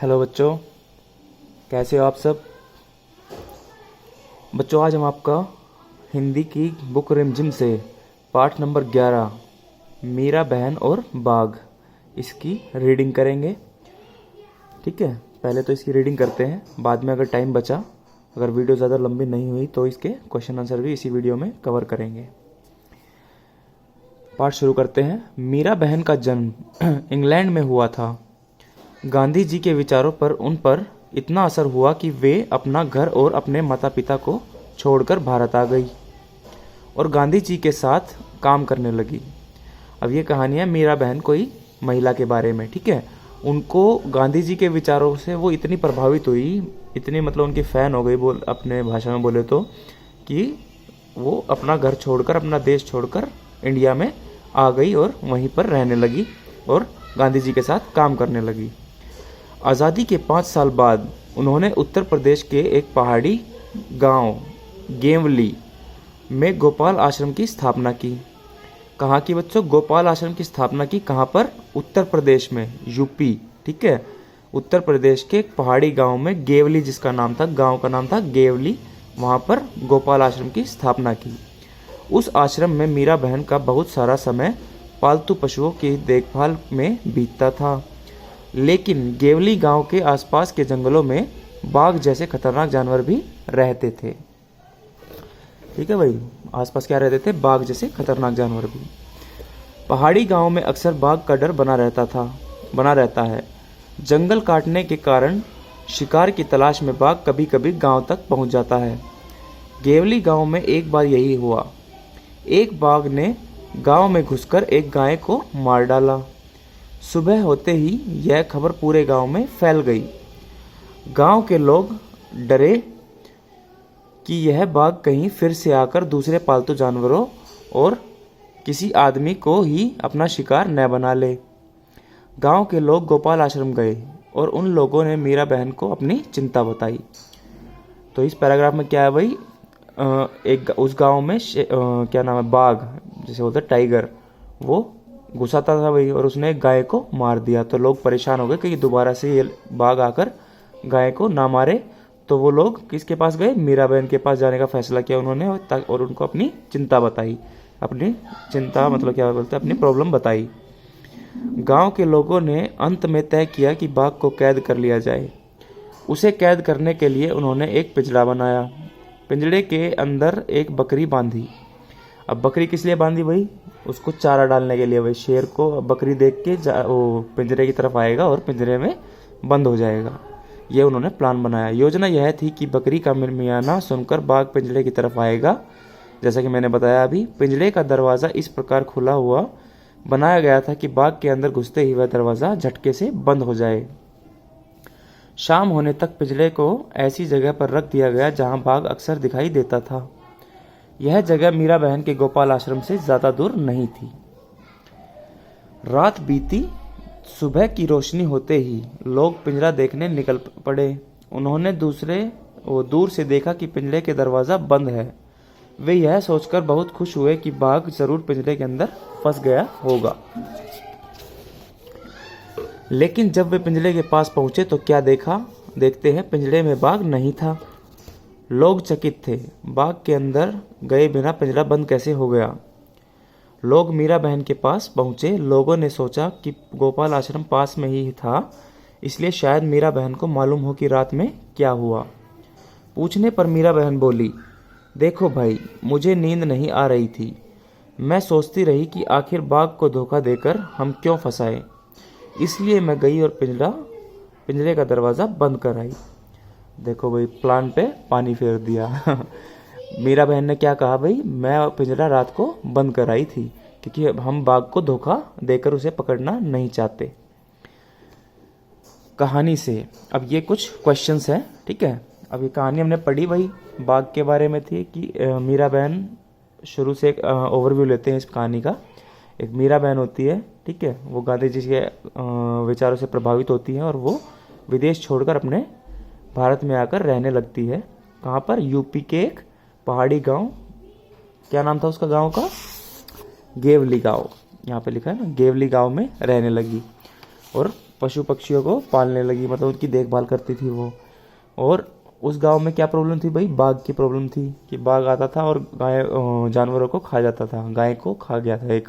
Hello बच्चों, कैसे हो आप सब। बच्चों, आज हम आपका हिंदी की बुक रिमझिम से पाठ नंबर 11 मीरा बहन और बाघ इसकी रीडिंग करेंगे। ठीक है, पहले तो इसकी रीडिंग करते हैं, बाद में अगर टाइम बचा, अगर वीडियो ज़्यादा लंबी नहीं हुई तो इसके क्वेश्चन आंसर भी इसी वीडियो में कवर करेंगे। पाठ शुरू करते हैं। मीरा बहन का जन्म इंग्लैंड में हुआ था। गांधी जी के विचारों पर उन पर इतना असर हुआ कि वे अपना घर और अपने माता पिता को छोड़कर भारत आ गई और गांधी जी के साथ काम करने लगी। अब ये कहानी है मीरा बहन कोई महिला के बारे में। ठीक है, उनको गांधी जी के विचारों से वो इतनी प्रभावित हुई, इतनी मतलब उनकी फ़ैन हो गई, बोल अपने भाषा में बोले तो, कि वो अपना घर छोड़कर, अपना देश छोड़कर इंडिया में आ गई और वहीं पर रहने लगी और गांधी जी के साथ काम करने लगी। आज़ादी के 5 साल बाद उन्होंने उत्तर प्रदेश के एक पहाड़ी गांव गेवली में गोपाल आश्रम की स्थापना की। कहाँ की बच्चों? गोपाल आश्रम की स्थापना की। कहाँ पर? उत्तर प्रदेश में, यूपी। ठीक है, उत्तर प्रदेश के एक पहाड़ी गांव में गेवली, जिसका नाम था, गांव का नाम था गेवली, वहाँ पर गोपाल आश्रम की स्थापना की। उस आश्रम में मीरा बहन का बहुत सारा समय पालतू पशुओं की देखभाल में बीतता था, लेकिन गेवली गांव के आसपास के जंगलों में बाघ जैसे खतरनाक जानवर भी रहते थे। ठीक है भाई, आसपास क्या रहते थे? बाघ जैसे खतरनाक जानवर भी। पहाड़ी गांव में अक्सर बाघ का डर बना रहता है। जंगल काटने के कारण शिकार की तलाश में बाघ कभी कभी गांव तक पहुंच जाता है। गेवली गांव में एक बार यही हुआ। एक बाघ ने गांव में घुसकर एक गाय को मार डाला। सुबह होते ही यह खबर पूरे गांव में फैल गई। गांव के लोग डरे कि यह बाघ कहीं फिर से आकर दूसरे पालतू जानवरों और किसी आदमी को ही अपना शिकार न बना ले। गांव के लोग गोपाल आश्रम गए और उन लोगों ने मीरा बहन को अपनी चिंता बताई। तो इस पैराग्राफ में क्या है भाई? उस गांव में क्या नाम है, बाघ, जैसे बोलते हैं टाइगर, वो घुसाता था भाई, और उसने एक गाय को मार दिया। तो लोग परेशान हो गए कि दोबारा से ये बाघ आकर गाय को ना मारे। तो वो लोग किसके पास गए? मीरा बहन के पास जाने का फैसला किया उन्होंने, और उनको अपनी चिंता बताई। अपनी चिंता मतलब क्या बोलते हैं, अपनी प्रॉब्लम बताई। गांव के लोगों ने अंत में तय किया कि बाघ को कैद कर लिया जाए। उसे कैद करने के लिए उन्होंने एक पिंजड़ा बनाया। पिंजड़े के अंदर एक बकरी बांधी। अब बकरी किस लिए बांधी भाई? उसको चारा डालने के लिए भाई। शेर को बकरी देख के वो पिंजरे की तरफ आएगा और पिंजरे में बंद हो जाएगा। ये उन्होंने प्लान बनाया। योजना यह थी कि बकरी का मिमियाना सुनकर बाघ पिंजरे की तरफ आएगा। जैसा कि मैंने बताया अभी, पिंजरे का दरवाज़ा इस प्रकार खुला हुआ बनाया गया था कि बाघ के अंदर घुसते ही वह दरवाज़ा झटके से बंद हो जाए। शाम होने तक पिंजरे को ऐसी जगह पर रख दिया गया जहां बाघ अक्सर दिखाई देता था। यह जगह मीरा बहन के गोपाल आश्रम से ज्यादा दूर नहीं थी। रात बीती। सुबह की रोशनी होते ही लोग पिंजरा देखने निकल पड़े। उन्होंने दूर से देखा कि पिंजरे के दरवाजा बंद है। वे यह सोचकर बहुत खुश हुए कि बाघ जरूर पिंजरे के अंदर फंस गया होगा। लेकिन जब वे पिंजरे के पास पहुंचे तो क्या देखते हैं, पिंजरे में बाघ नहीं था। लोग चकित थे। बाघ के अंदर गए बिना पिंजरा बंद कैसे हो गया? लोग मीरा बहन के पास पहुंचे। लोगों ने सोचा कि गोपाल आश्रम पास में ही था, इसलिए शायद मीरा बहन को मालूम हो कि रात में क्या हुआ। पूछने पर मीरा बहन बोली, देखो भाई, मुझे नींद नहीं आ रही थी। मैं सोचती रही कि आखिर बाघ को धोखा देकर हम क्यों फंसाए, इसलिए मैं गई और पिंजरे का दरवाज़ा बंद कर आई। देखो भाई, प्लान पे पानी फेर दिया। मीरा बहन ने क्या कहा भाई? मैं पिंजरा रात को बंद कर आई थी क्योंकि हम बाघ को धोखा देकर उसे पकड़ना नहीं चाहते। कहानी से अब ये कुछ क्वेश्चंस हैं। ठीक है, अब ये कहानी हमने पढ़ी भाई, बाघ के बारे में थी कि मीरा बहन, शुरू से एक ओवरव्यू लेते हैं इस कहानी का। एक मीरा बहन होती है, ठीक है, वो गांधी जी के विचारों से प्रभावित होती है और वो विदेश छोड़कर अपने भारत में आकर रहने लगती है। कहाँ पर? यूपी के एक पहाड़ी गांव, क्या नाम था उसका गांव का? गेवली गांव। यहाँ पे लिखा है ना, गेवली गांव में रहने लगी और पशु पक्षियों को पालने लगी, मतलब उनकी देखभाल करती थी वो। और उस गांव में क्या प्रॉब्लम थी भाई, बाघ की प्रॉब्लम थी कि बाघ आता था और जानवरों को खा जाता था। गाय को खा गया था एक,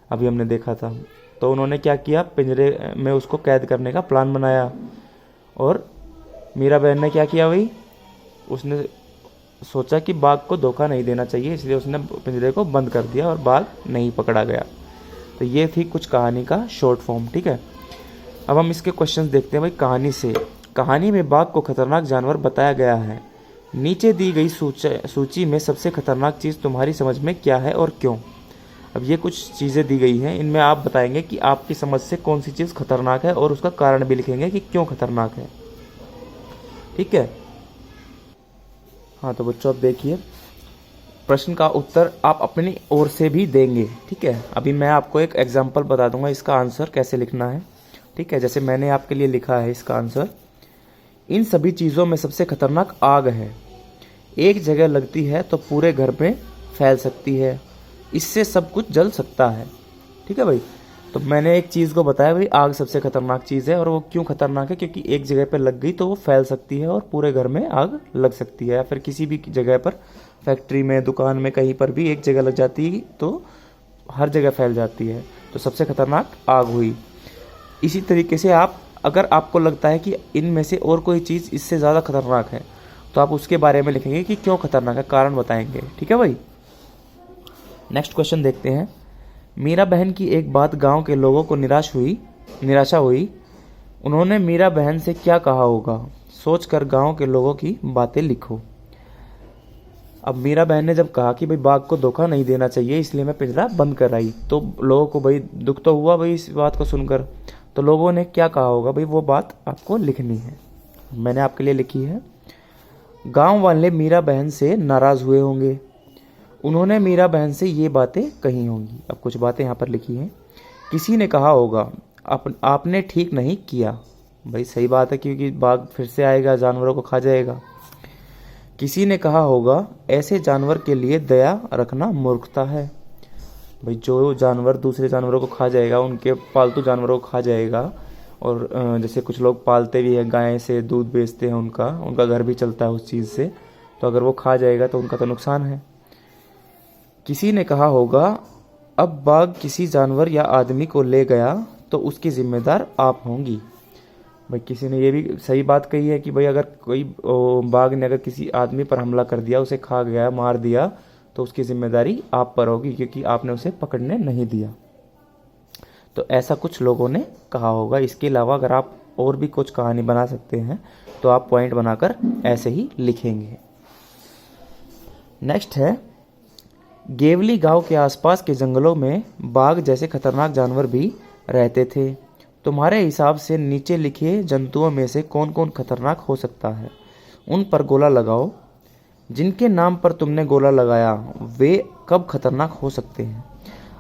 अभी हमने देखा था। तो उन्होंने क्या किया, पिंजरे में उसको कैद करने का प्लान बनाया। और मीरा बहन ने क्या किया भाई, उसने सोचा कि बाघ को धोखा नहीं देना चाहिए, इसलिए उसने पिंजरे को बंद कर दिया और बाघ नहीं पकड़ा गया। तो ये थी कुछ कहानी का शॉर्ट फॉर्म, ठीक है। अब हम इसके क्वेश्चंस देखते हैं भाई कहानी से। कहानी में बाघ को खतरनाक जानवर बताया गया है। नीचे दी गई सूची में सबसे खतरनाक चीज़ तुम्हारी समझ में क्या है और क्यों। अब ये कुछ चीज़ें दी गई हैं, इनमें आप बताएंगे कि आपकी समझ से कौन सी चीज़ खतरनाक है और उसका कारण भी लिखेंगे कि क्यों खतरनाक है, ठीक है। हाँ तो बच्चों अब देखिए, प्रश्न का उत्तर आप अपनी ओर से भी देंगे, ठीक है। अभी मैं आपको एक एग्जाम्पल बता दूंगा इसका आंसर कैसे लिखना है, ठीक है। जैसे मैंने आपके लिए लिखा है इसका आंसर, इन सभी चीज़ों में सबसे खतरनाक आग है। एक जगह लगती है तो पूरे घर में फैल सकती है, इससे सब कुछ जल सकता है, ठीक है भाई। तो मैंने एक चीज़ को बताया भाई, आग सबसे खतरनाक चीज़ है। और वो क्यों खतरनाक है, क्योंकि एक जगह पर लग गई तो वो फैल सकती है और पूरे घर में आग लग सकती है। या फिर किसी भी जगह पर, फैक्ट्री में, दुकान में, कहीं पर भी एक जगह लग जाती है तो हर जगह फैल जाती है। तो सबसे खतरनाक आग हुई। इसी तरीके से आप, अगर आपको लगता है कि इनमें से और कोई चीज़ इससे ज़्यादा खतरनाक है तो आप उसके बारे में लिखेंगे कि क्यों खतरनाक है, कारण बताएंगे, ठीक है भाई। नेक्स्ट क्वेश्चन देखते हैं। मीरा बहन की एक बात गांव के लोगों को निराशा हुई। उन्होंने मीरा बहन से क्या कहा होगा, सोचकर गांव के लोगों की बातें लिखो। अब मीरा बहन ने जब कहा कि भाई बाघ को धोखा नहीं देना चाहिए इसलिए मैं पिंजरा बंद कराई, तो लोगों को भाई दुख तो हुआ भाई इस बात को सुनकर। तो लोगों ने क्या कहा होगा भाई, वो बात आपको लिखनी है। मैंने आपके लिए लिखी है। गांव वाले मीरा बहन से नाराज हुए होंगे। उन्होंने मीरा बहन से ये बातें कही होंगी। अब कुछ बातें यहाँ पर लिखी हैं। किसी ने कहा होगा आपने ठीक नहीं किया। भाई सही बात है, क्योंकि बाघ फिर से आएगा, जानवरों को खा जाएगा। किसी ने कहा होगा ऐसे जानवर के लिए दया रखना मूर्खता है। भाई जो जानवर दूसरे जानवरों को खा जाएगा, उनके पालतू जानवरों को खा जाएगा। और जैसे कुछ लोग पालते भी हैं, गाय से दूध बेचते हैं, उनका घर भी चलता है उस चीज़ से। तो अगर वो खा जाएगा तो उनका तो नुकसान है। किसी ने कहा होगा अब बाघ किसी जानवर या आदमी को ले गया तो उसकी जिम्मेदार आप होंगी। भाई किसी ने ये भी सही बात कही है कि भाई अगर कोई बाघ ने अगर किसी आदमी पर हमला कर दिया, उसे खा गया, मार दिया, तो उसकी जिम्मेदारी आप पर होगी, क्योंकि आपने उसे पकड़ने नहीं दिया। तो ऐसा कुछ लोगों ने कहा होगा। इसके अलावा अगर आप और भी कुछ कहानी बना सकते हैं तो आप पॉइंट बनाकर ऐसे ही लिखेंगे। नेक्स्ट है, गेवली गांव के आसपास के जंगलों में बाघ जैसे खतरनाक जानवर भी रहते थे। तुम्हारे हिसाब से नीचे लिखे जंतुओं में से कौन कौन खतरनाक हो सकता है, उन पर गोला लगाओ। जिनके नाम पर तुमने गोला लगाया वे कब खतरनाक हो सकते हैं।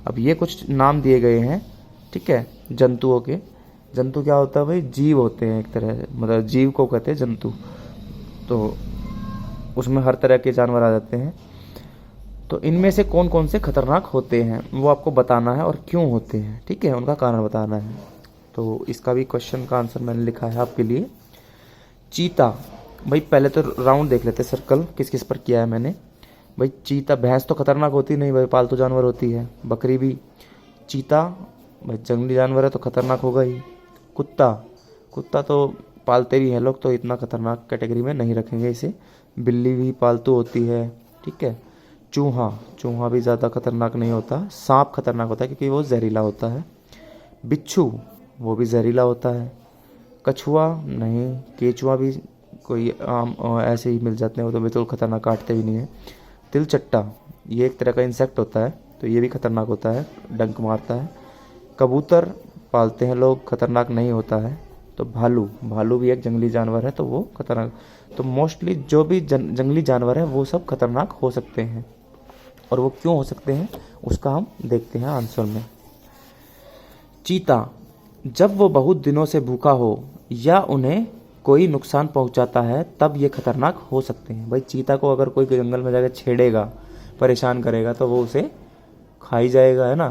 अब ये कुछ नाम दिए गए हैं, ठीक है, जंतुओं के। जंतु क्या होता है भाई, जीव होते हैं एक तरह से, मतलब जीव को कहते हैं जंतु। तो उसमें हर तरह के जानवर आ जाते हैं। तो इनमें से कौन कौन से खतरनाक होते हैं वो आपको बताना है और क्यों होते हैं, ठीक है, उनका कारण बताना है। तो इसका भी क्वेश्चन का आंसर मैंने लिखा है आपके लिए। चीता, भाई पहले तो राउंड देख लेते, सर्कल किस किस पर किया है मैंने। भाई चीता, भैंस तो खतरनाक होती नहीं भाई, पालतू जानवर होती है। बकरी भी। चीता भाई जंगली जानवर है तो खतरनाक होगा ही। कुत्ता तो पालते भी हैं लोग, तो इतना खतरनाक कैटेगरी में नहीं रखेंगे इसे। बिल्ली भी पालतू होती है, ठीक है। चूहा भी ज़्यादा खतरनाक नहीं होता। सांप खतरनाक होता है क्योंकि वो जहरीला होता है। बिच्छू, वो भी जहरीला होता है। कछुआ नहीं। केचुआ भी कोई आम ऐसे ही मिल जाते हैं, वो तो बिल्कुल खतरनाक, काटते भी नहीं है। तिलचट्टा, ये एक तरह का इंसेक्ट होता है, तो ये भी खतरनाक होता है, डंक मारता है। कबूतर पालते हैं लोग, खतरनाक नहीं होता है। तो भालू भी एक जंगली जानवर है, तो वो खतरनाक। तो मोस्टली जो भी जंगली जानवर है वो सब खतरनाक हो सकते हैं। और वो क्यों हो सकते हैं उसका हम देखते हैं आंसर में। चीता, जब वो बहुत दिनों से भूखा हो या उन्हें कोई नुकसान पहुंचाता है तब ये खतरनाक हो सकते हैं। भाई चीता को अगर कोई जंगल में जाकर छेड़ेगा, परेशान करेगा, तो वो उसे खा ही जाएगा, है ना।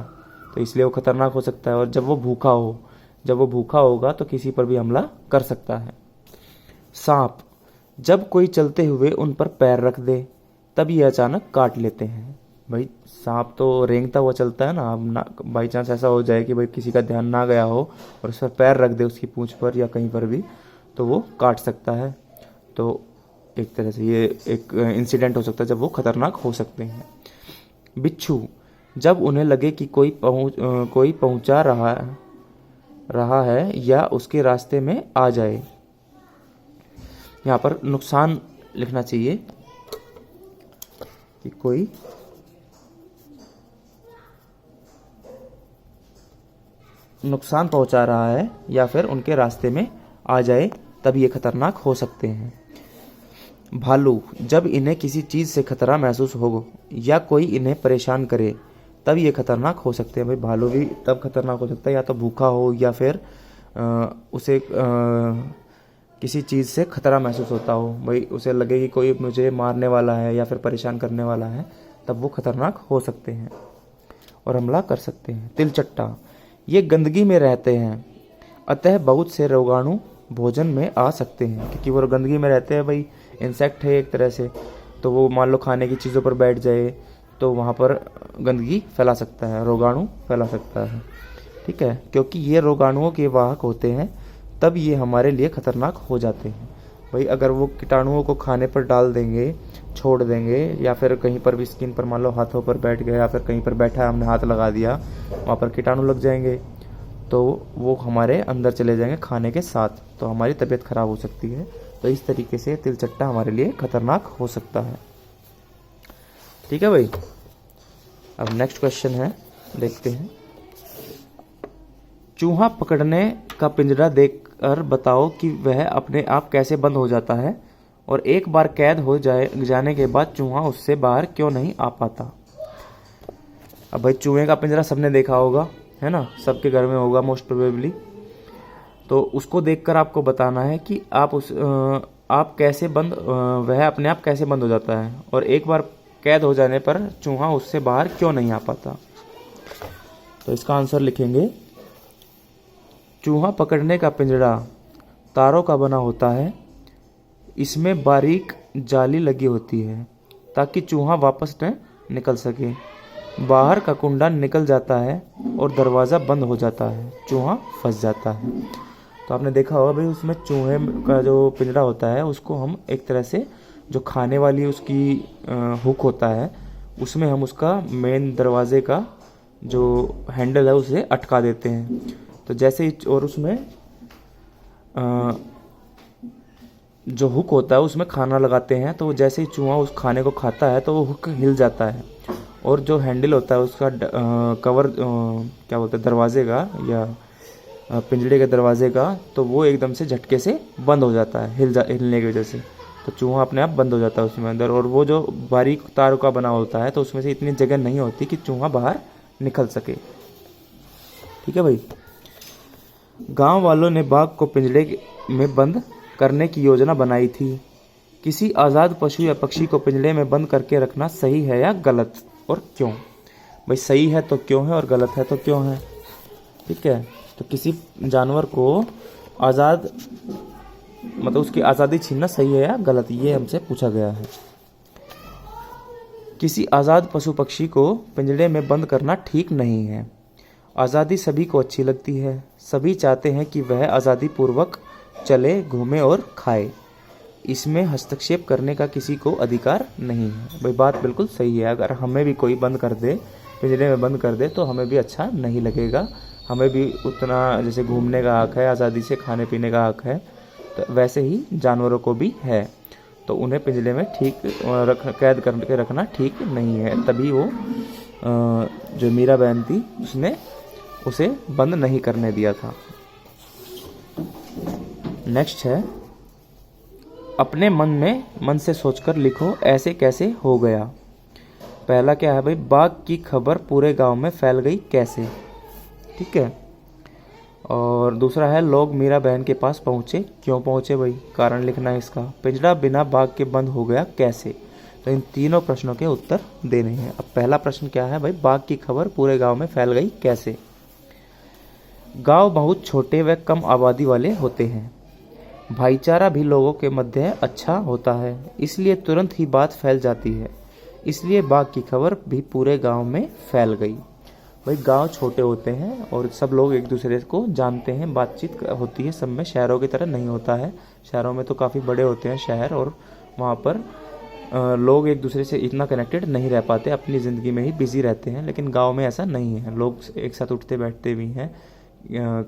तो इसलिए वो खतरनाक हो सकता है। और जब वो भूखा हो, जब वो भूखा होगा तो किसी पर भी हमला कर सकता है। सांप, जब कोई चलते हुए उन पर पैर रख दे तब ये अचानक काट लेते हैं। भाई सांप तो रेंगता हुआ चलता है ना, अब ना बाई चांस ऐसा हो जाए कि भाई किसी का ध्यान ना गया हो और उस पर पैर रख दे उसकी पूंछ पर या कहीं पर भी, तो वो काट सकता है। तो एक तरह से ये एक इंसिडेंट हो सकता है जब वो खतरनाक हो सकते हैं। बिच्छू, जब उन्हें लगे कि कोई पहुंचा रहा है या उसके रास्ते में आ जाए। यहाँ पर नुकसान लिखना चाहिए कि कोई नुकसान पहुंचा रहा है या फिर उनके रास्ते में आ जाए तब ये खतरनाक हो सकते हैं। भालू, जब इन्हें किसी चीज़ से खतरा महसूस हो या कोई इन्हें परेशान करे तब ये खतरनाक हो सकते हैं। भाई भालू भी तब खतरनाक हो सकता है या तो भूखा हो या फिर उसे किसी चीज़ से खतरा महसूस होता हो, भाई उसे लगे कि कोई मुझे मारने वाला है या फिर परेशान करने वाला है, तब वो खतरनाक हो सकते हैं और हमला कर सकते हैं। तिलचट्टा, ये गंदगी में रहते हैं अतः बहुत से रोगाणु भोजन में आ सकते हैं, क्योंकि वो गंदगी में रहते हैं। भाई इंसेक्ट है एक तरह से, तो वो मान लो खाने की चीज़ों पर बैठ जाए तो वहाँ पर गंदगी फैला सकता है, रोगाणु फैला सकता है। ठीक है, क्योंकि ये रोगाणुओं के वाहक होते हैं तब ये हमारे लिए खतरनाक हो जाते हैं। भाई अगर वो कीटाणुओं को खाने पर डाल देंगे, छोड़ देंगे या फिर कहीं पर भी स्किन पर मान लो हाथों पर बैठ गए या फिर कहीं पर बैठा है हमने हाथ लगा दिया, वहाँ पर कीटाणु लग जाएंगे तो वो हमारे अंदर चले जाएंगे खाने के साथ, तो हमारी तबीयत खराब हो सकती है। तो इस तरीके से तिलचट्टा हमारे लिए खतरनाक हो सकता है। ठीक है भाई, अब नेक्स्ट क्वेश्चन है, देखते हैं। चूहा पकड़ने का पिंजरा देखकर बताओ कि वह अपने आप कैसे बंद हो जाता है और एक बार कैद हो जाने के बाद चूहा उससे बाहर क्यों नहीं आ पाता। अब भाई चूहे का पिंजरा सबने देखा होगा, है ना, सबके घर में होगा मोस्ट प्रोबेबली। तो उसको देखकर आपको बताना है कि आप कैसे वह अपने आप कैसे बंद हो जाता है और एक बार कैद हो जाने पर चूहा उससे बाहर क्यों नहीं आ पाता। तो इसका आंसर लिखेंगे, चूहा पकड़ने का पिंजरा तारों का बना होता है, इसमें बारीक जाली लगी होती है ताकि चूहा वापस न निकल सके। बाहर का कुंडा निकल जाता है और दरवाज़ा बंद हो जाता है, चूहा फंस जाता है। तो आपने देखा होगा भाई उसमें चूहे का जो पिंजरा होता है उसको हम एक तरह से जो खाने वाली उसकी हुक होता है उसमें हम उसका मेन दरवाजे का जो हैंडल है उसे अटका देते हैं। तो जैसे ही और उसमें जो हुक होता है उसमें खाना लगाते हैं, तो जैसे ही चूहा उस खाने को खाता है तो वो हुक हिल जाता है और जो हैंडल होता है उसका कवर क्या बोलते हैं दरवाजे का या पिंजरे के दरवाजे का, तो वो एकदम से झटके से बंद हो जाता है हिलने की वजह से। तो चूहा अपने आप बंद हो जाता है उसमें अंदर, और वो जो बारीक तारों का बना होता है तो उसमें से इतनी जगह नहीं होती कि चूहा बाहर निकल सके। ठीक है भाई, गांव वालों ने बाघ को पिंजरे में बंद करने की योजना बनाई थी। किसी आज़ाद पशु या पक्षी को पिंजरे में बंद करके रखना सही है या गलत, और क्यों। भाई सही है तो क्यों है और गलत है तो क्यों है। ठीक है, तो किसी जानवर को आज़ाद मतलब उसकी आज़ादी छीनना सही है या गलत, ये हमसे पूछा गया है। किसी आज़ाद पशु पक्षी को पिंजरे में बंद करना ठीक नहीं है। आज़ादी सभी को अच्छी लगती है, सभी चाहते हैं कि वह आज़ादी पूर्वक चले, घूमे और खाए। इसमें हस्तक्षेप करने का किसी को अधिकार नहीं है। भाई बात बिल्कुल सही है, अगर हमें भी कोई बंद कर दे, पिंजरे में बंद कर दे तो हमें भी अच्छा नहीं लगेगा। हमें भी उतना जैसे घूमने का हक है, आज़ादी से खाने पीने का हक है, तो वैसे ही जानवरों को भी है। तो उन्हें पिंजरे में कैद करके रखना ठीक नहीं है, तभी वो जो मीरा बहन थी उसने उसे बंद नहीं करने दिया था। नेक्स्ट है, अपने मन से सोचकर लिखो ऐसे कैसे हो गया। पहला क्या है भाई, बाघ की खबर पूरे गांव में फैल गई कैसे। ठीक है, और दूसरा है, लोग मीरा बहन के पास पहुंचे, क्यों पहुंचे भाई, कारण लिखना है इसका। पिंजरा बिना बाघ के बंद हो गया कैसे। तो इन तीनों प्रश्नों के उत्तर देने हैं। अब पहला प्रश्न क्या है भाई, बाघ की खबर पूरे गांव में फैल गई कैसे। गांव बहुत छोटे व कम आबादी वाले होते हैं। भाईचारा भी लोगों के मध्य अच्छा होता है, इसलिए तुरंत ही बात फैल जाती है। इसलिए बाघ की खबर भी पूरे गांव में फैल गई। भाई गांव छोटे होते हैं और सब लोग एक दूसरे को जानते हैं, बातचीत होती है सब में। शहरों की तरह नहीं होता है, शहरों में तो काफ़ी बड़े होते हैं शहर, और वहाँ पर लोग एक दूसरे से इतना कनेक्टेड नहीं रह पाते, अपनी ज़िंदगी में ही बिजी रहते हैं। लेकिन गांव में ऐसा नहीं है, लोग एक साथ उठते बैठते भी हैं,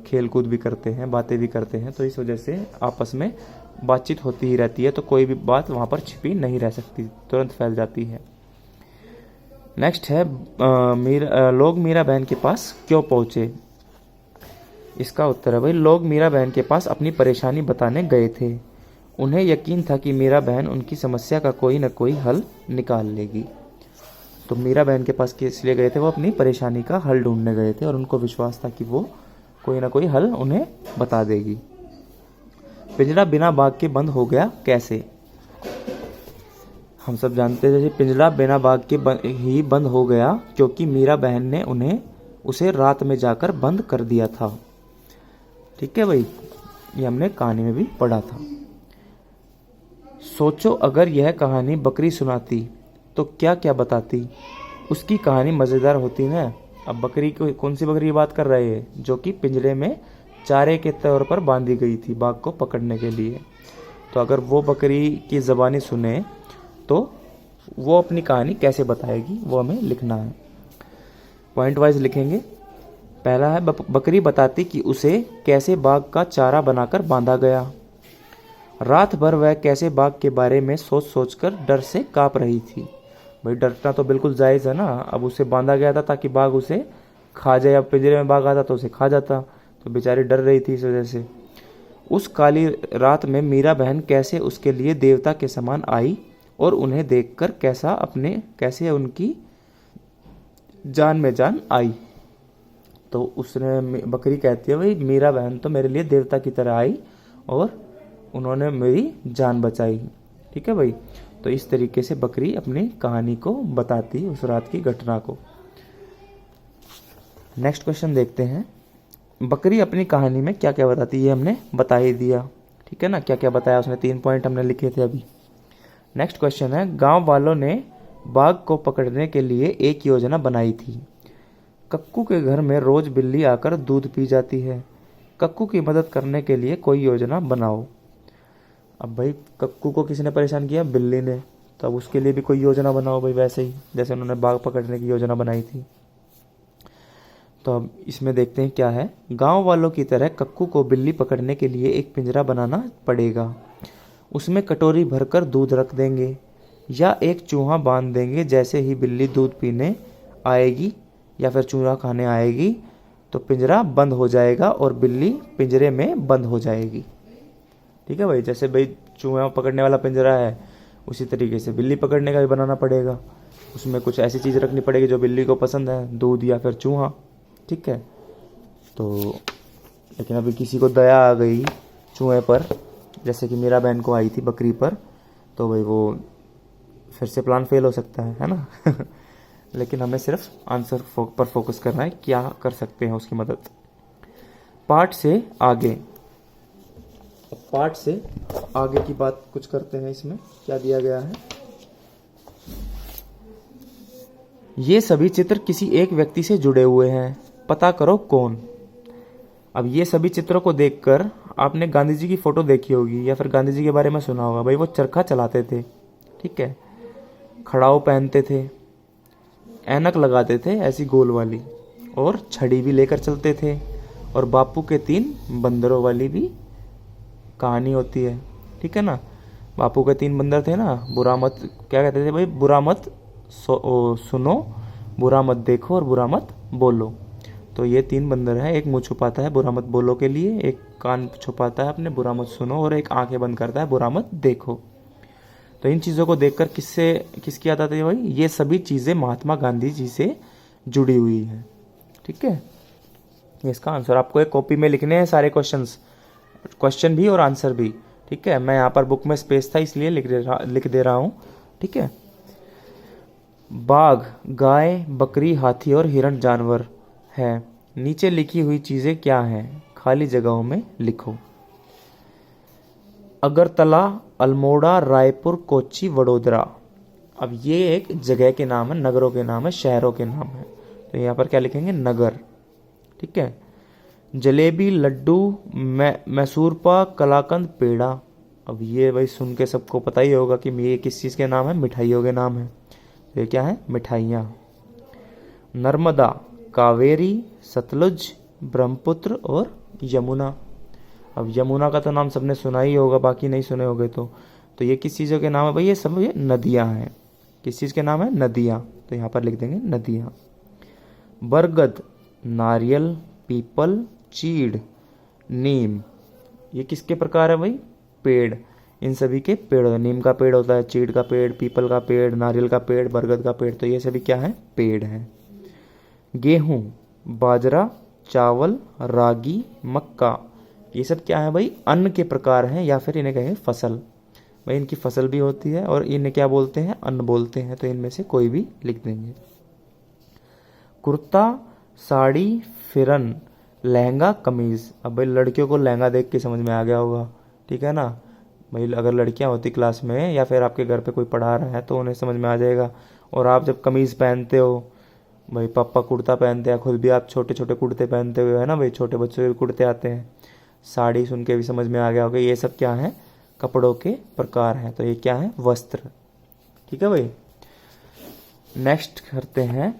खेल कूद भी करते हैं, बातें भी करते हैं। तो इस वजह से आपस में बातचीत होती ही रहती है, तो कोई भी बात वहाँ पर छिपी नहीं रह सकती, तुरंत फैल जाती है। नेक्स्ट है लोग मीरा बहन के पास क्यों पहुँचे। इसका उत्तर है भाई, लोग मीरा बहन के पास अपनी परेशानी बताने गए थे। उन्हें यकीन था कि मीरा बहन उनकी समस्या का कोई न कोई हल निकाल लेगी। तो मीरा बहन के पास किस लिए गए थे, वो अपनी परेशानी का हल ढूंढने गए थे, और उनको विश्वास था कि वो कोई ना कोई हल उन्हें बता देगी। पिंजरा बिना बाघ के बंद हो गया कैसे। हम सब जानते हैं पिंजरा बिना बाघ के ही बंद हो गया क्योंकि मीरा बहन ने उसे रात में जाकर बंद कर दिया था। ठीक है भाई, ये हमने कहानी में भी पढ़ा था। सोचो अगर यह कहानी बकरी सुनाती तो क्या क्या बताती, उसकी कहानी मज़ेदार होती ना। अब बकरी को, कौन सी बकरी की बात कर रहे हैं, जो कि पिंजरे में चारे के तौर पर बांधी गई थी बाघ को पकड़ने के लिए। तो अगर वो बकरी की ज़बानी सुने तो वो अपनी कहानी कैसे बताएगी, वो हमें लिखना है। पॉइंट वाइज लिखेंगे। पहला है बकरी बताती कि उसे कैसे बाघ का चारा बनाकर बांधा गया। रात भर वह कैसे बाघ के बारे में सोच सोचकर डर से काँप रही थी। भाई डरना तो बिल्कुल जायज़ है ना। अब उसे बांधा गया था ताकि बाघ उसे खा जाए, अब पिंजरे में बाघ आता तो उसे खा जाता, तो बेचारी डर रही थी इस वजह से। उस काली रात में मीरा बहन कैसे उसके लिए देवता के समान आई और उन्हें देखकर कैसे उनकी जान में जान आई। तो उसने, बकरी कहती है भाई मीरा बहन तो मेरे लिए देवता की तरह आई और उन्होंने मेरी जान बचाई। ठीक है भाई, तो इस तरीके से बकरी अपनी कहानी को बताती उस रात की घटना को। नेक्स्ट क्वेश्चन देखते हैं। बकरी अपनी कहानी में क्या क्या बताती है, हमने बता ही दिया। ठीक है ना, क्या क्या बताया उसने, 3 पॉइंट हमने लिखे थे अभी। नेक्स्ट क्वेश्चन है, गांव वालों ने बाघ को पकड़ने के लिए एक योजना बनाई थी। कक्कू के घर में रोज बिल्ली आकर दूध पी जाती है, कक्कू की मदद करने के लिए कोई योजना बनाओ। अब भाई कक्कू को किसने परेशान किया, बिल्ली ने, तो अब उसके लिए भी कोई योजना बनाओ भाई, वैसे ही जैसे उन्होंने बाघ पकड़ने की योजना बनाई थी। तो अब इसमें देखते हैं क्या है। गांव वालों की तरह कक्कू को बिल्ली पकड़ने के लिए एक पिंजरा बनाना पड़ेगा। उसमें कटोरी भरकर दूध रख देंगे या एक चूहा बांध देंगे। जैसे ही बिल्ली दूध पीने आएगी या फिर चूहा खाने आएगी तो पिंजरा बंद हो जाएगा और बिल्ली पिंजरे में बंद हो जाएगी। ठीक है भाई, जैसे भाई चूहा पकड़ने वाला पिंजरा है उसी तरीके से बिल्ली पकड़ने का भी बनाना पड़ेगा। उसमें कुछ ऐसी चीज़ रखनी पड़ेगी जो बिल्ली को पसंद है, दूध या फिर चूहा। ठीक है, तो लेकिन अभी किसी को दया आ गई चूहे पर, जैसे कि मीरा बहन को आई थी बकरी पर, तो भाई वो फिर से प्लान फेल हो सकता है ना। लेकिन हमें सिर्फ आंसर पर फोकस करना है, क्या कर सकते हैं उसकी मदद। पाठ से आगे की बात कुछ करते हैं। इसमें क्या दिया गया है, ये सभी चित्र किसी एक व्यक्ति से जुड़े हुए हैं, पता करो कौन। अब ये सभी चित्रों को देखकर आपने गांधी जी की फोटो देखी होगी या फिर गांधी जी के बारे में सुना होगा। भाई वो चरखा चलाते थे, ठीक है, खड़ाऊ पहनते थे, ऐनक लगाते थे ऐसी गोल वाली, और छड़ी भी लेकर चलते थे, और बापू के 3 बंदरों वाली भी कहानी होती है। ठीक है ना, बापू के 3 बंदर थे ना, बुरा मत, क्या कहते थे भाई, बुरा मत सुनो, बुरा मत देखो और बुरा मत बोलो। तो ये 3 बंदर हैं, एक मुंह छुपाता है बुरा मत बोलो के लिए, एक कान छुपाता है अपने बुरा मत सुनो, और एक आंखें बंद करता है बुरा मत देखो। तो इन चीज़ों को देखकर किसकी याद आती है भाई, ये सभी चीज़ें महात्मा गांधी जी से जुड़ी हुई हैं। ठीक है, इसका आंसर आपको एक कॉपी में लिखने हैं, सारे क्वेश्चन भी और आंसर भी। ठीक है, मैं यहाँ पर बुक में स्पेस था इसलिए लिख दे रहा हूँ। ठीक है, बाघ, गाय, बकरी, हाथी और हिरण जानवर है। नीचे लिखी हुई चीज़ें क्या हैं? खाली जगहों में लिखो। अगरतला, अल्मोड़ा, रायपुर, कोच्चि, वडोदरा। अब ये एक जगह के नाम है, नगरों के नाम है, शहरों के नाम है। तो यहाँ पर क्या लिखेंगे? नगर। ठीक है। जलेबी, लड्डू, मैसूर पाक, कलाकंद, पेड़ा। अब ये भाई सुन के सबको पता ही होगा कि ये किस चीज़ के नाम है? मिठाइयों के नाम है। तो ये क्या है? मिठाइयाँ। नर्मदा, कावेरी, सतलुज, ब्रह्मपुत्र और यमुना। अब यमुना का तो नाम सबने सुना ही होगा, बाकी नहीं सुने होंगे तो ये किस चीज़ों के नाम है भाई? ये सब ये नदियाँ हैं। किस चीज़ के नाम है? नदियाँ। तो यहाँ पर लिख देंगे नदियाँ। बरगद, नारियल, पीपल, चीड़, नीम। ये किसके प्रकार है भाई? पेड़। इन सभी के पेड़। नीम का पेड़ होता है, चीड़ का पेड़, पीपल का पेड़, नारियल का पेड़, बरगद का पेड़। तो ये सभी क्या है? पेड़ हैं। गेहूं, बाजरा, चावल, रागी, मक्का। ये सब क्या है भाई? अन्न के प्रकार हैं, या फिर इन्हें कहेंगे फसल। भाई इनकी फसल भी होती है और इन्हें क्या बोलते हैं? अन्न बोलते हैं। तो इनमें से कोई भी लिख देंगे। कुर्ता, साड़ी, फिरन, लहंगा, कमीज। अब भाई लड़कियों को लहंगा देख के समझ में आ गया होगा, ठीक है ना भाई। अगर लड़कियां होती क्लास में या फिर आपके घर पे कोई पढ़ा रहा है तो उन्हें समझ में आ जाएगा। और आप जब कमीज पहनते हो भाई, पापा कुर्ता पहनते हैं, खुद भी आप छोटे छोटे कुर्ते पहनते हुए है ना भाई, छोटे बच्चों के भी कुर्ते आते हैं। साड़ी सुन के भी समझ में आ गया होगा। ये सब क्या है? कपड़ों के प्रकार हैं। तो ये क्या है? वस्त्र। ठीक है भाई। नेक्स्ट करते हैं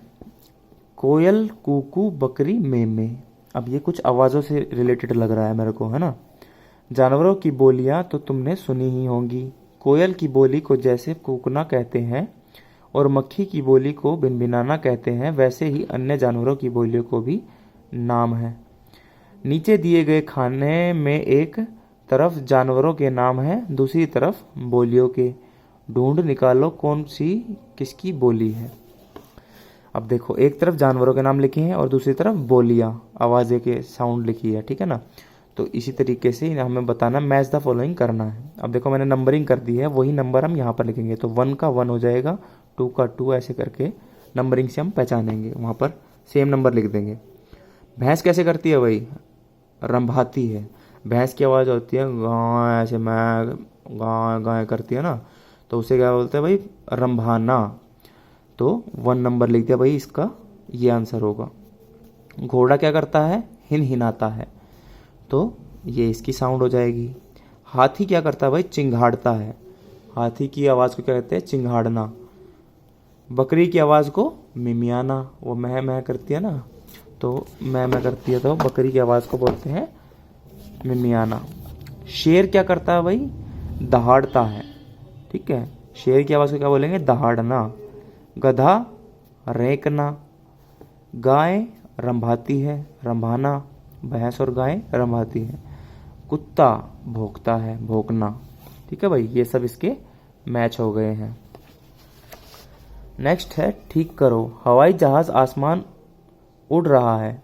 कोयल, कूकू, बकरी, मेमे। अब ये कुछ आवाज़ों से रिलेटेड लग रहा है मेरे को, है ना। जानवरों की बोलियां तो तुमने सुनी ही होंगी। कोयल की बोली को जैसे कूकना कहते हैं और मक्खी की बोली को भिनभिनाना कहते हैं, वैसे ही अन्य जानवरों की बोलियों को भी नाम है। नीचे दिए गए खाने में एक तरफ जानवरों के नाम हैं, दूसरी तरफ बोलियों के। ढूंढ निकालो कौन सी किसकी बोली है। अब देखो, एक तरफ जानवरों के नाम लिखे हैं और दूसरी तरफ बोलियां, आवाज़ें के साउंड लिखी है, ठीक है ना। तो इसी तरीके से हमें बताना, मैच द फॉलोइंग करना है। अब देखो मैंने नंबरिंग कर दी है, वही नंबर हम यहाँ पर लिखेंगे। तो 1 का 1 हो जाएगा, 2 का 2, ऐसे करके नंबरिंग से हम पहचानेंगे। वहाँ पर सेम नंबर लिख देंगे। भैंस कैसे करती है भाई? रंभाती है। भैंस की आवाज़ होती है गाय, ऐसे मैं गाय गाय करती है ना, तो उसे क्या बोलते हैं भाई? रंभाना। तो 1 नंबर लिख दिया भाई, इसका ये आंसर होगा। घोड़ा क्या करता है? हिन हिनाता है, तो ये इसकी साउंड हो जाएगी। हाथी क्या करता है भाई? चिंघाड़ता है। हाथी की आवाज़ को क्या कहते हैं? चिंघाड़ना। बकरी की आवाज़ को मिमियाना। वो मह करती है ना, तो मैं करती है, तो बकरी की आवाज़ को बोलते हैं मिमियाना। शेर क्या करता है भाई? दहाड़ता है। ठीक है, शेर की आवाज़ को क्या बोलेंगे? दहाड़ना। गधा रेंकना। गाय रंभाती है, रंभाना। भैंस और गाय रंभाती है। कुत्ता भौंकता है, भौंकना। ठीक है भाई, ये सब इसके मैच हो गए हैं। नेक्स्ट है ठीक करो। हवाई जहाज आसमान उड़ रहा है।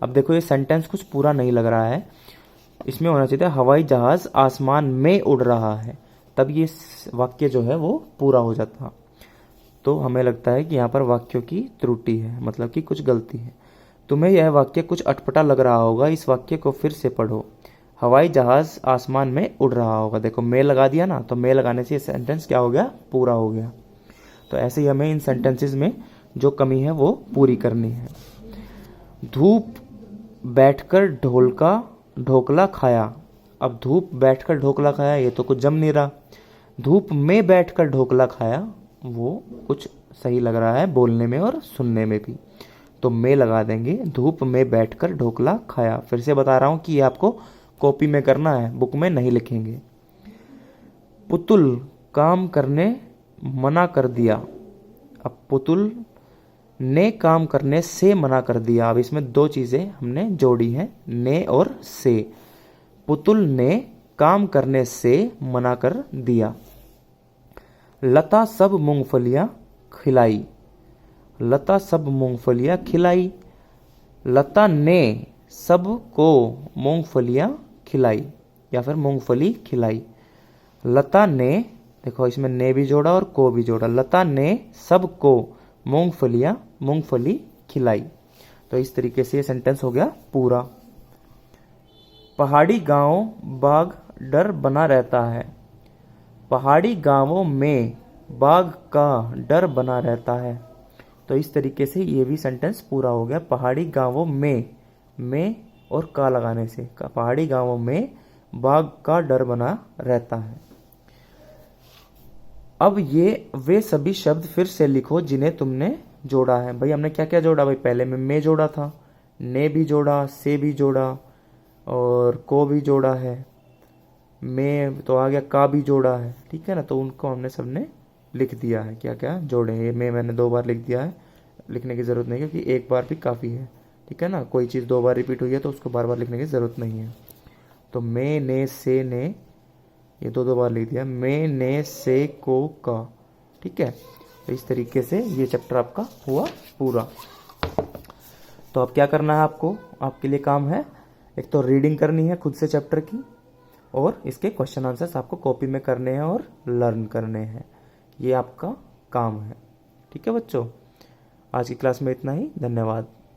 अब देखो ये सेंटेंस कुछ पूरा नहीं लग रहा है, इसमें होना चाहिए था हवाई जहाज आसमान में उड़ रहा है, तब ये वाक्य जो है वो पूरा हो जाता। तो हमें लगता है कि यहाँ पर वाक्यों की त्रुटि है, मतलब कि कुछ गलती है। तुम्हें यह वाक्य कुछ अटपटा लग रहा होगा, इस वाक्य को फिर से पढ़ो। हवाई जहाज आसमान में उड़ रहा होगा, देखो मैं लगा दिया ना, तो मैं लगाने से ये सेंटेंस क्या हो गया? पूरा हो गया। तो ऐसे ही हमें इन सेंटेंसेस में जो कमी है वो पूरी करनी है। धूप बैठकर ढोकला खाया। अब धूप बैठकर ढोकला खाया, ये तो कुछ जम नहीं रहा। धूप में बैठकर ढोकला खाया, वो कुछ सही लग रहा है बोलने में और सुनने में भी, तो मैं लगा देंगे। धूप में बैठकर ढोकला खाया। फिर से बता रहा हूं कि ये आपको कॉपी में करना है, बुक में नहीं लिखेंगे। पुतुल काम करने मना कर दिया। अब पुतुल ने काम करने से मना कर दिया। अब इसमें दो चीजें हमने जोड़ी हैं, ने और से। पुतुल ने काम करने से मना कर दिया। लता सब मूंगफलियां खिलाई। लता सब मूंगफलियां खिलाई। लता ने सबको मूंगफलियां खिलाई, या फिर मूंगफली खिलाई। लता ने, देखो इसमें ने भी जोड़ा और को भी जोड़ा। लता ने सबको मूंगफली खिलाई। तो इस तरीके से ये सेंटेंस हो गया पूरा। पहाड़ी गांव बाघ डर बना रहता है। पहाड़ी गांवों में बाघ का डर बना रहता है। तो इस तरीके से ये भी सेंटेंस पूरा हो गया। पहाड़ी गांवों में और का लगाने से पहाड़ी गांवों में बाघ का डर बना रहता है। अब ये वे सभी शब्द फिर से लिखो जिन्हें तुमने जोड़ा है। भाई हमने क्या क्या जोड़ा? भाई पहले में मैं जोड़ा था, ने भी जोड़ा, से भी जोड़ा और को भी जोड़ा है, मैं तो आ गया, का भी जोड़ा है। ठीक है ना, तो उनको हमने सबने लिख दिया है, क्या क्या जोड़े हैं। मैं मैंने 2 बार लिख दिया है, लिखने की ज़रूरत नहीं है क्योंकि 1 बार भी काफ़ी है। ठीक है ना, कोई चीज़ 2 बार रिपीट हुई है तो उसको बार बार लिखने की ज़रूरत नहीं है। तो मैं, ने, से, ने, ये 2 बार लिख दिया। मैं, ने, से, को, का। ठीक है, तो इस तरीके से ये चैप्टर आपका हुआ पूरा। तो अब क्या करना है आपको? आपके लिए काम है, एक तो रीडिंग करनी है खुद से चैप्टर की, और इसके क्वेश्चन आंसर्स आपको कॉपी में करने हैं और लर्न करने हैं। ये आपका काम है। ठीक है बच्चों, आज की क्लास में इतना ही। धन्यवाद।